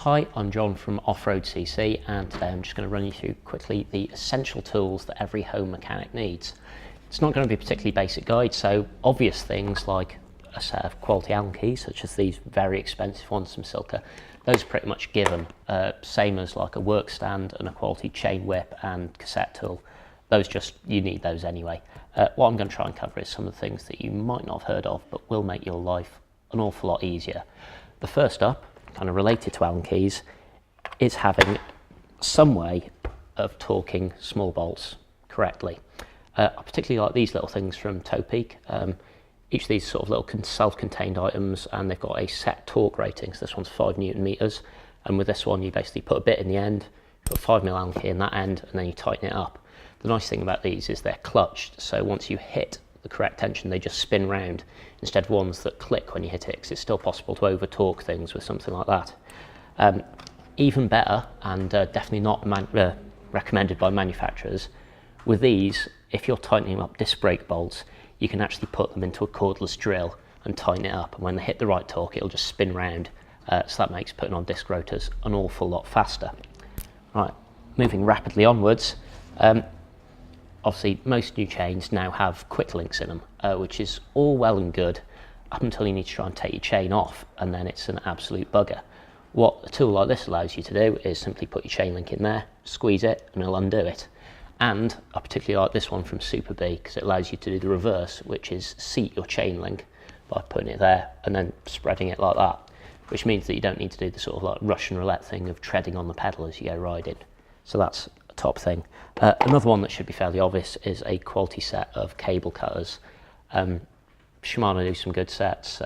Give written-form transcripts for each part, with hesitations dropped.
Hi, I'm John from off-road.cc, and today I'm just going to run you through quickly the essential tools that every home mechanic needs. It's not going to be a particularly basic guide, so obvious things like a set of quality Allen keys, such as these very expensive ones from Silka, those are pretty much given, same as like a work stand and a quality chain whip and cassette tool. Those you need those anyway. What I'm going to try and cover is some of the things that you might not have heard of, but will make your life an awful lot easier. The first up, kind of related to Allen keys, is having some way of torquing small bolts correctly. I particularly like these little things from Toe Peak. Each of these sort of little self-contained items, and they've got a set torque rating. So this one's 5 Newton meters, and with this one you basically put a bit in the end, put a 5mm Allen key in that end, and then you tighten it up. The nice thing about these is they're clutched, so once you hit the correct tension they just spin round instead of ones that click when you hit it, because it's still possible to over torque things with something like that. Even better, and definitely not recommended by manufacturers, with these, if you're tightening up disc brake bolts, you can actually put them into a cordless drill and tighten it up, and when they hit the right torque it'll just spin round, so that makes putting on disc rotors an awful lot faster. Right, moving rapidly onwards, obviously most new chains now have quick links in them, which is all well and good up until you need to try and take your chain off, and then it's an absolute bugger. What a tool like this allows you to do is simply put your chain link in there, squeeze it, and it'll undo it. And I particularly like this one from Super B because it allows you to do the reverse, which is seat your chain link by putting it there and then spreading it like that, which means that you don't need to do the sort of like Russian roulette thing of treading on the pedal as you go riding. So that's a top thing. Another one that should be fairly obvious is a quality set of cable cutters. Shimano do some good sets.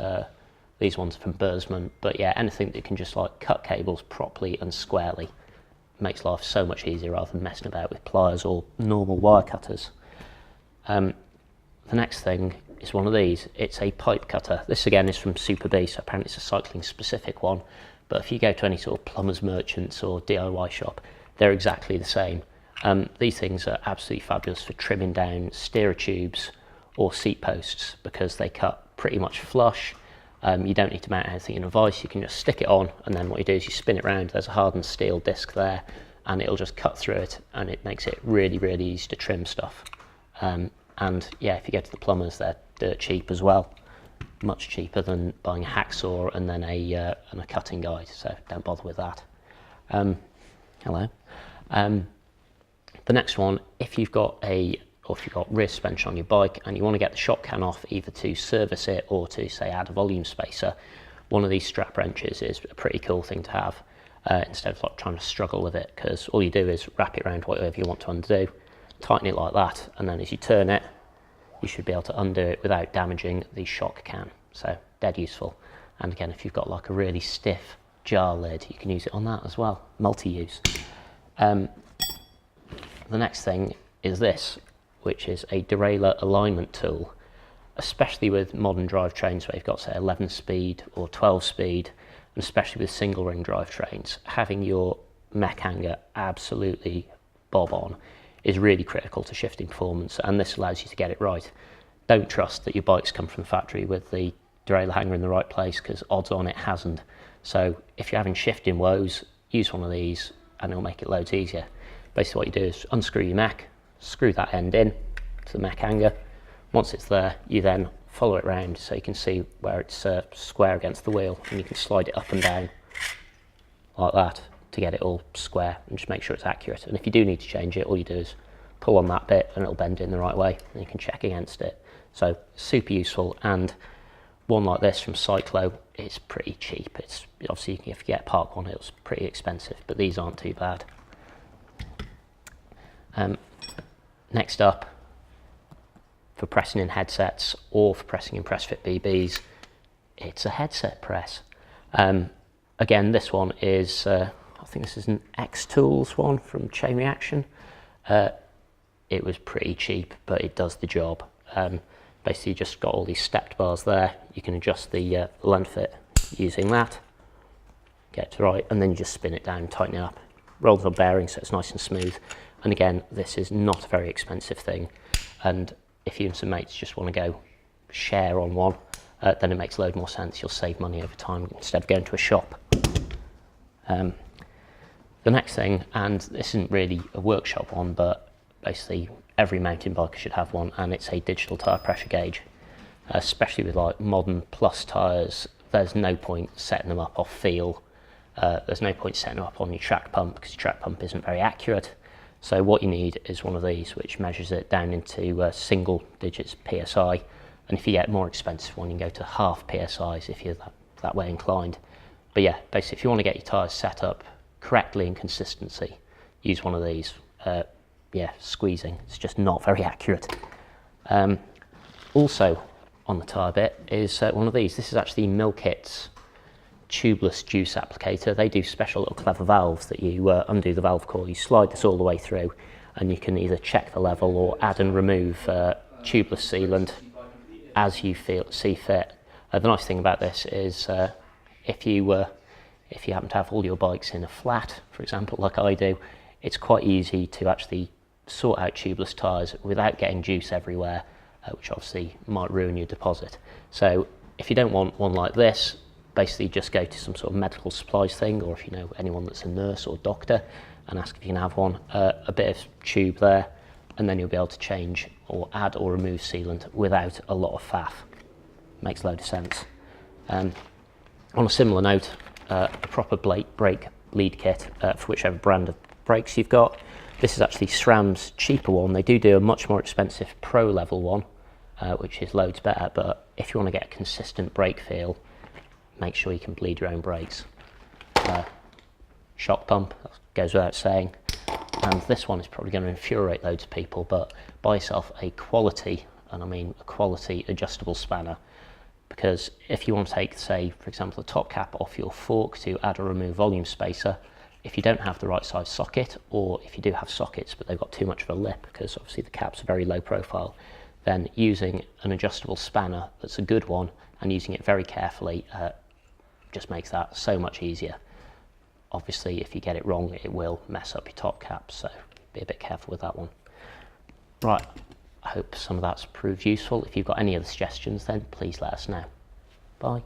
These ones are from Bursman, but yeah, anything that can just like cut cables properly and squarely makes life so much easier rather than messing about with pliers or normal wire cutters. The next thing is one of these. It's a pipe cutter. This again is from Super B, so apparently it's a cycling specific one, but if you go to any sort of plumbers merchants or DIY shop, they're exactly the same. These things are absolutely fabulous for trimming down steerer tubes or seat posts because they cut pretty much flush. You don't need to mount anything in a vise, you can just stick it on, and then what you do is you spin it around. There's a hardened steel disc there and it'll just cut through it, and it makes it really, really easy to trim stuff. And yeah, if you go to the plumbers, they're dirt cheap as well, much cheaper than buying a hacksaw and then a cutting guide, so don't bother with that. Hello. The next one, if you've got rear suspension on your bike and you want to get the shock can off, either to service it or to say add a volume spacer, one of these strap wrenches is a pretty cool thing to have, instead of like trying to struggle with it, because all you do is wrap it around whatever you want to undo, tighten it like that, and then as you turn it you should be able to undo it without damaging the shock can. So dead useful. And again, if you've got like a really stiff jar lid, you can use it on that as well, multi-use. The next thing is this, which is a derailleur alignment tool, especially with modern drivetrains where you've got say 11 speed or 12 speed, and especially with single ring drivetrains, having your mech hanger absolutely bob on is really critical to shifting performance, and this allows you to get it right. Don't trust that your bike's come from the factory with the derailleur hanger in the right place, because odds on it hasn't. So if you're having shifting woes, use one of these and it'll make it loads easier. Basically what you do is unscrew your mech, screw that end in to the mech hanger. Once it's there, you then follow it round so you can see where it's square against the wheel, and you can slide it up and down like that to get it all square and just make sure it's accurate. And if you do need to change it, all you do is pull on that bit and it'll bend in the right way, and you can check against it. So super useful. And one like this from Cyclo is pretty cheap. It's obviously, if you get a park one, it's pretty expensive, but these aren't too bad. Next up, for pressing in headsets or for pressing in press fit BBs, it's a headset press. Again, this one is, I think this is an X Tools one from Chain Reaction. It was pretty cheap, but it does the job. Basically, you just got all these stepped bars there. You can adjust the length fit using that, get it right, and then you just spin it down, tighten it up, rolls on bearing so it's nice and smooth. And again, this is not a very expensive thing, and if you and some mates just want to go share on one, then it makes a load more sense. You'll save money over time instead of going to a shop. The next thing, and this isn't really a workshop one, but basically every mountain biker should have one, and it's a digital tyre pressure gauge. Especially with like modern plus tyres, there's no point setting them up off feel. There's no point setting them up on your track pump because your track pump isn't very accurate. So what you need is one of these which measures it down into single digits PSI, and if you get a more expensive one you can go to half PSIs if you're that way inclined. But yeah, basically if you want to get your tyres set up correctly and consistency, use one of these. Yeah, squeezing, it's just not very accurate. Also on the tyre bit is one of these. This is actually Milkit's tubeless juice applicator. They do special little clever valves that you undo the valve core, you slide this all the way through, and you can either check the level or add and remove tubeless sealant as you see fit. The nice thing about this is if you happen to have all your bikes in a flat, for example, like I do, it's quite easy to actually sort out tubeless tyres without getting juice everywhere, which obviously might ruin your deposit. So if you don't want one like this, basically just go to some sort of medical supplies thing, or if you know anyone that's a nurse or doctor, and ask if you can have one, a bit of tube there, and then you'll be able to change or add or remove sealant without a lot of faff. Makes a load of sense. On a similar note, a proper brake lead kit for whichever brand of brakes you've got. This is actually SRAM's cheaper one. They do a much more expensive pro level one, which is loads better, but if you want to get a consistent brake feel, make sure you can bleed your own brakes. Shock pump, that goes without saying, and this one is probably going to infuriate loads of people, but buy yourself a quality, and I mean a quality adjustable spanner, because if you want to take, say, for example, the top cap off your fork to add or remove volume spacer, if you don't have the right size socket, or if you do have sockets but they've got too much of a lip because obviously the cap's are very low profile, then using an adjustable spanner that's a good one and using it very carefully just makes that so much easier. Obviously if you get it wrong it will mess up your top cap, so be a bit careful with that one. Right, I hope some of that's proved useful. If you've got any other suggestions then please let us know. Bye.